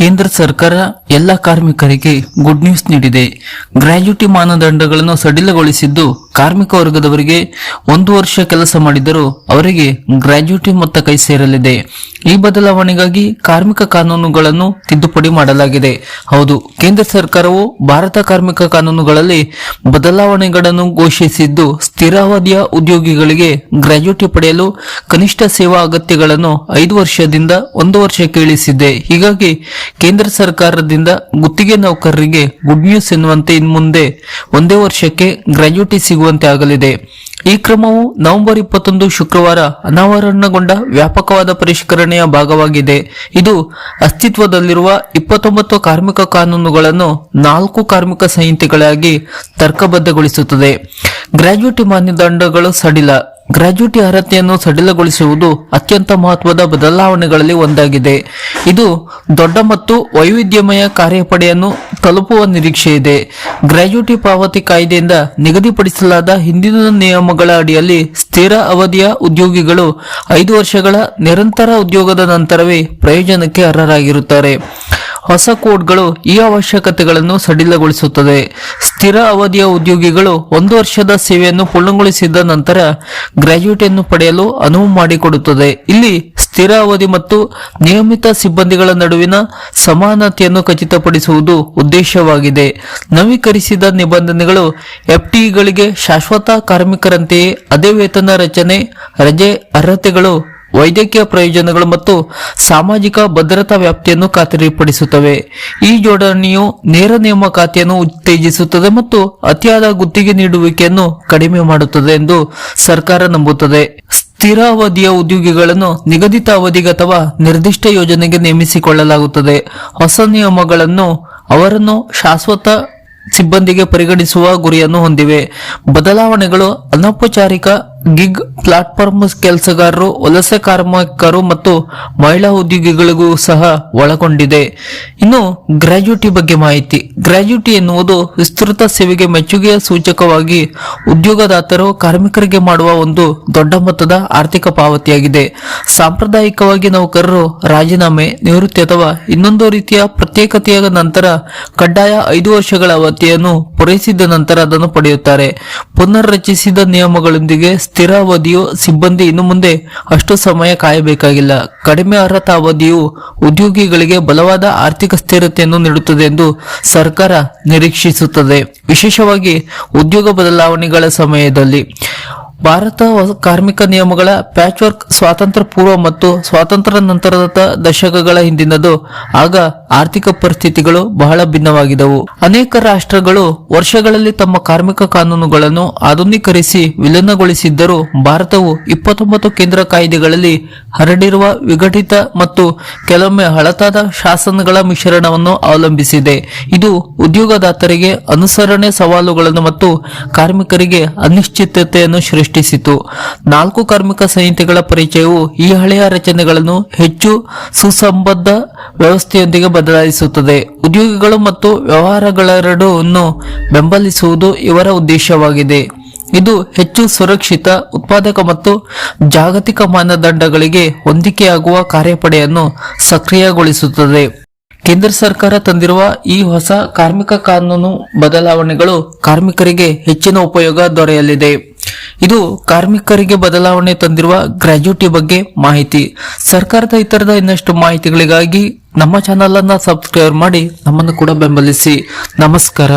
ಕೇಂದ್ರ ಸರ್ಕಾರ ಎಲ್ಲ ಕಾರ್ಮಿಕರಿಗೆ ಗುಡ್ ನ್ಯೂಸ್ ನೀಡಿದೆ. ಗ್ರಾಜ್ಯುಟಿ ಮಾನದಂಡಗಳನ್ನು ಸಡಿಲಗೊಳಿಸಿದ್ದು, ಕಾರ್ಮಿಕ ವರ್ಗದವರಿಗೆ 1 ವರ್ಷ ಕೆಲಸ ಮಾಡಿದರೂ ಅವರಿಗೆ ಗ್ರಾಜ್ಯುಟಿ ಮೊತ್ತ ಕೈ ಸೇರಲಿದೆ. ಈ ಬದಲಾವಣೆಗಾಗಿ ಕಾರ್ಮಿಕ ಕಾನೂನುಗಳನ್ನು ತಿದ್ದುಪಡಿ ಮಾಡಲಾಗಿದೆ. ಹೌದು, ಕೇಂದ್ರ ಸರ್ಕಾರವು ಭಾರತ ಕಾರ್ಮಿಕ ಕಾನೂನುಗಳಲ್ಲಿ ಬದಲಾವಣೆಗಳನ್ನು ಘೋಷಿಸಿದ್ದು, ಸ್ಥಿರ ಅವಧಿಯ ಉದ್ಯೋಗಿಗಳಿಗೆ ಗ್ರಾಜ್ಯುಟಿ ಪಡೆಯಲು ಕನಿಷ್ಠ ಸೇವಾ ಅಗತ್ಯಗಳನ್ನು 5 ವರ್ಷದಿಂದ 1 ವರ್ಷಕ್ಕೆ ಇಳಿಸಿದೆ. ಹೀಗಾಗಿ ಕೇಂದ್ರ ಸರ್ಕಾರದಿಂದ ಗುತ್ತಿಗೆ ನೌಕರರಿಗೆ ಗುಡ್ ನ್ಯೂಸ್ ಎನ್ನುವಂತೆ ಇನ್ಮುಂದೆ 1 ವರ್ಷಕ್ಕೆ ಗ್ರಾಜ್ಯುಟಿ ಸಿಗುವಂತೆ ಆಗಲಿದೆ. ಈ ಕ್ರಮವು ನವೆಂಬರ್ 21 ಶುಕ್ರವಾರ ಅನಾವರಣಗೊಂಡ ವ್ಯಾಪಕವಾದ ಪರಿಷ್ಕರಣೆಯ ಭಾಗವಾಗಿದೆ. ಇದು ಅಸ್ತಿತ್ವದಲ್ಲಿರುವ 29 ಕಾರ್ಮಿಕ ಕಾನೂನುಗಳನ್ನು 4 ಕಾರ್ಮಿಕ ಸಂಹಿತೆಗಳಾಗಿ ತರ್ಕಬದ್ಧಗೊಳಿಸುತ್ತದೆ. ಗ್ರಾಜ್ಯುಟಿ ಮಾನದಂಡಗಳು ಸಡಿಲ. ಗ್ರಾಜ್ಯುಟಿ ಅರ್ಹತೆಯನ್ನು ಸಡಿಲಗೊಳಿಸುವುದು ಅತ್ಯಂತ ಮಹತ್ವದ ಬದಲಾವಣೆಗಳಲ್ಲಿ ಒಂದಾಗಿದೆ. ಇದು ದೊಡ್ಡ ಮತ್ತು ವೈವಿಧ್ಯಮಯ ಕಾರ್ಯಪಡೆಯನ್ನು ತಲುಪುವ ನಿರೀಕ್ಷೆ ಇದೆ. ಗ್ರಾಜ್ಯುಟಿ ಪಾವತಿ ಕಾಯ್ದೆಯಿಂದ ನಿಗದಿಪಡಿಸಲಾದ ಹಿಂದಿನ ನಿಯಮಗಳ ಅಡಿಯಲ್ಲಿ ಸ್ಥಿರ ಅವಧಿಯ ಉದ್ಯೋಗಿಗಳು 5 ವರ್ಷಗಳ ನಿರಂತರ ಉದ್ಯೋಗದ ನಂತರವೇ ಪ್ರಯೋಜನಕ್ಕೆ ಅರ್ಹರಾಗಿರುತ್ತಾರೆ. ಹೊಸ ಕೋಡ್ಗಳು ಈ ಅವಶ್ಯಕತೆಗಳನ್ನು ಸಡಿಲಗೊಳಿಸುತ್ತದೆ. ಸ್ಥಿರ ಅವಧಿಯ ಉದ್ಯೋಗಿಗಳು 1 ವರ್ಷದ ಸೇವೆಯನ್ನು ಪೂರ್ಣಗೊಳಿಸಿದ ನಂತರ ಗ್ರಾಜ್ಯುಟಿಯನ್ನು ಪಡೆಯಲು ಅನುವು ಮಾಡಿಕೊಡುತ್ತದೆ. ಇಲ್ಲಿ ಸ್ಥಿರ ಅವಧಿ ಮತ್ತು ನಿಯಮಿತ ಸಿಬ್ಬಂದಿಗಳ ನಡುವಿನ ಸಮಾನತೆಯನ್ನು ಖಚಿತಪಡಿಸುವುದು ಉದ್ದೇಶವಾಗಿದೆ. ನವೀಕರಿಸಿದ ನಿಬಂಧನೆಗಳು ಎಫ್ಟಿಇಗಳಿಗೆ ಶಾಶ್ವತ ಕಾರ್ಮಿಕರಂತೆಯೇ ಅದೇ ವೇತನ ರಚನೆ, ರಜೆ, ಅರ್ಹತೆಗಳು, ವೈದ್ಯಕೀಯ ಪ್ರಯೋಜನಗಳು ಮತ್ತು ಸಾಮಾಜಿಕ ಭದ್ರತಾ ವ್ಯಾಪ್ತಿಯನ್ನು ಖಾತರಿಪಡಿಸುತ್ತವೆ. ಈ ಜೋಡಣೆಯು ನೇರ ನೇಮಕಾತಿಯನ್ನು ಉತ್ತೇಜಿಸುತ್ತದೆ ಮತ್ತು ಅತಿಯಾದ ಗುತ್ತಿಗೆ ನೀಡುವಿಕೆಯನ್ನು ಕಡಿಮೆ ಮಾಡುತ್ತದೆ ಎಂದು ಸರ್ಕಾರ ನಂಬುತ್ತದೆ. ಸ್ಥಿರ ಅವಧಿಯ ಉದ್ಯೋಗಿಗಳನ್ನು ನಿಗದಿತ ಅವಧಿಗೆ ಅಥವಾ ನಿರ್ದಿಷ್ಟ ಯೋಜನೆಗೆ ನೇಮಿಸಿಕೊಳ್ಳಲಾಗುತ್ತದೆ. ಹೊಸ ನಿಯಮಗಳನ್ನು ಅವರನ್ನು ಶಾಶ್ವತ ಸಿಬ್ಬಂದಿಗೆ ಪರಿಗಣಿಸುವ ಗುರಿಯನ್ನು ಹೊಂದಿವೆ. ಬದಲಾವಣೆಗಳು ಅನೌಪಚಾರಿಕ ಗಿಗ್ ಪ್ಲಾಟ್ಫಾರ್ಮ್ ಕೆಲಸಗಾರರು, ವಲಸೆ ಕಾರ್ಮಿಕರು ಮತ್ತು ಮಹಿಳಾ ಉದ್ಯೋಗಿಗಳಿಗೂ ಸಹ ಒಳಗೊಂಡಿದೆ. ಇನ್ನು ಗ್ರಾಜ್ಯುಟಿ ಬಗ್ಗೆ ಮಾಹಿತಿ. ಗ್ರಾಜ್ಯುಟಿ ಎನ್ನುವುದು ವಿಸ್ತೃತ ಸೇವೆಗೆ ಮೆಚ್ಚುಗೆಯ ಸೂಚಕವಾಗಿ ಉದ್ಯೋಗದಾತರು ಕಾರ್ಮಿಕರಿಗೆ ಮಾಡುವ ಒಂದು ದೊಡ್ಡ ಮೊತ್ತದ ಆರ್ಥಿಕ ಪಾವತಿಯಾಗಿದೆ. ಸಾಂಪ್ರದಾಯಿಕವಾಗಿ ನೌಕರರು ರಾಜೀನಾಮೆ, ನಿವೃತ್ತಿ ಅಥವಾ ಇನ್ನೊಂದು ರೀತಿಯ ಪ್ರತ್ಯೇಕತೆಯ ನಂತರ ಕಡ್ಡಾಯ 5 ವರ್ಷಗಳ ಅವಧಿಯನ್ನು ಪೂರೈಸಿದ ನಂತರ ಅದನ್ನು ಪಡೆಯುತ್ತಾರೆ. ಪುನರ್ರಚಿಸಿದ ನಿಯಮಗಳೊಂದಿಗೆ ಸ್ಥಿರ ಅವಧಿಯು ಸಿಬ್ಬಂದಿ ಇನ್ನು ಮುಂದೆ ಅಷ್ಟು ಸಮಯ ಕಾಯಬೇಕಾಗಿಲ್ಲ. ಕಡಿಮೆ ಅರ್ಹತಾ ಅವಧಿಯು ಉದ್ಯೋಗಿಗಳಿಗೆ ಬಲವಾದ ಆರ್ಥಿಕ ಸ್ಥಿರತೆಯನ್ನು ನೀಡುತ್ತದೆ ಎಂದು ಸರ್ಕಾರ ನಿರೀಕ್ಷಿಸುತ್ತದೆ. ವಿಶೇಷವಾಗಿ ಉದ್ಯೋಗ ಬದಲಾವಣೆಗಳ ಸಮಯದಲ್ಲಿ ಭಾರತ ಕಾರ್ಮಿಕ ನಿಯಮಗಳ ಪ್ಯಾಚ್ ವರ್ಕ್ ಸ್ವಾತಂತ್ರ್ಯ ಪೂರ್ವ ಮತ್ತು ಸ್ವಾತಂತ್ರ್ಯ ನಂತರದ ದಶಕಗಳ ಹಿಂದಿನದು. ಆಗ ಆರ್ಥಿಕ ಪರಿಸ್ಥಿತಿಗಳು ಬಹಳ ಭಿನ್ನವಾಗಿದ್ದವು. ಅನೇಕ ರಾಷ್ಟ್ರಗಳು ವರ್ಷಗಳಲ್ಲಿ ತಮ್ಮ ಕಾರ್ಮಿಕ ಕಾನೂನುಗಳನ್ನು ಆಧುನೀಕರಿಸಿ ವಿಲೀನಗೊಳಿಸಿದ್ದರೂ ಭಾರತವು 29 ಕೇಂದ್ರ ಕಾಯ್ದೆಗಳಲ್ಲಿ ಹರಡಿರುವ ವಿಘಟಿತ ಮತ್ತು ಕೆಲವೊಮ್ಮೆ ಹಳತಾದ ಶಾಸನಗಳ ಮಿಶ್ರಣವನ್ನು ಅವಲಂಬಿಸಿದೆ. ಇದು ಉದ್ಯೋಗದಾತರಿಗೆ ಅನುಸರಣೆ ಸವಾಲುಗಳನ್ನು ಮತ್ತು ಕಾರ್ಮಿಕರಿಗೆ ಅನಿಶ್ಚಿತತೆಯನ್ನು ಸೃಷ್ಟಿಸಿತು. 4 ಕಾರ್ಮಿಕ ಸಂಹಿತೆಗಳ ಪರಿಚಯವು ಈ ಹಳೆಯ ರಚನೆಗಳನ್ನು ಹೆಚ್ಚು ಸುಸಂಬದ್ಧ ವ್ಯವಸ್ಥೆಯೊಂದಿಗೆ ಬದಲಾಯಿಸುತ್ತದೆ. ಉದ್ಯೋಗಿಗಳು ಮತ್ತು ವ್ಯವಹಾರಗಳೆರಡನ್ನೂ ಬೆಂಬಲಿಸುವುದು ಇವರ ಉದ್ದೇಶವಾಗಿದೆ. ಇದು ಹೆಚ್ಚು ಸುರಕ್ಷಿತ, ಉತ್ಪಾದಕ ಮತ್ತು ಜಾಗತಿಕ ಮಾನದಂಡಗಳಿಗೆ ಹೊಂದಿಕೆಯಾಗುವ ಕಾರ್ಯಪಡೆಯನ್ನು ಸಕ್ರಿಯಗೊಳಿಸುತ್ತದೆ. ಕೇಂದ್ರ ಸರ್ಕಾರ ತಂದಿರುವ ಈ ಹೊಸ ಕಾರ್ಮಿಕ ಕಾನೂನು ಬದಲಾವಣೆಗಳು ಕಾರ್ಮಿಕರಿಗೆ ಹೆಚ್ಚಿನ ಉಪಯೋಗ ದೊರೆಯಲಿದೆ. ಇದು ಕಾರ್ಮಿಕರಿಗೆ ಬದಲಾವಣೆ ತಂದಿರುವ ಗ್ರಾಜ್ಯುಟಿ ಬಗ್ಗೆ ಮಾಹಿತಿ. ಸರ್ಕಾರದ ಇತರದ ಇನ್ನಷ್ಟು ಮಾಹಿತಿಗಳಿಗಾಗಿ ನಮ್ಮ ಚಾನೆಲ್ ಅನ್ನು ಸಬ್ಸ್ಕ್ರೈಬ್ ಮಾಡಿ ನಮ್ಮನ್ನು ಕೂಡ ಬೆಂಬಲಿಸಿ. ನಮಸ್ಕಾರ.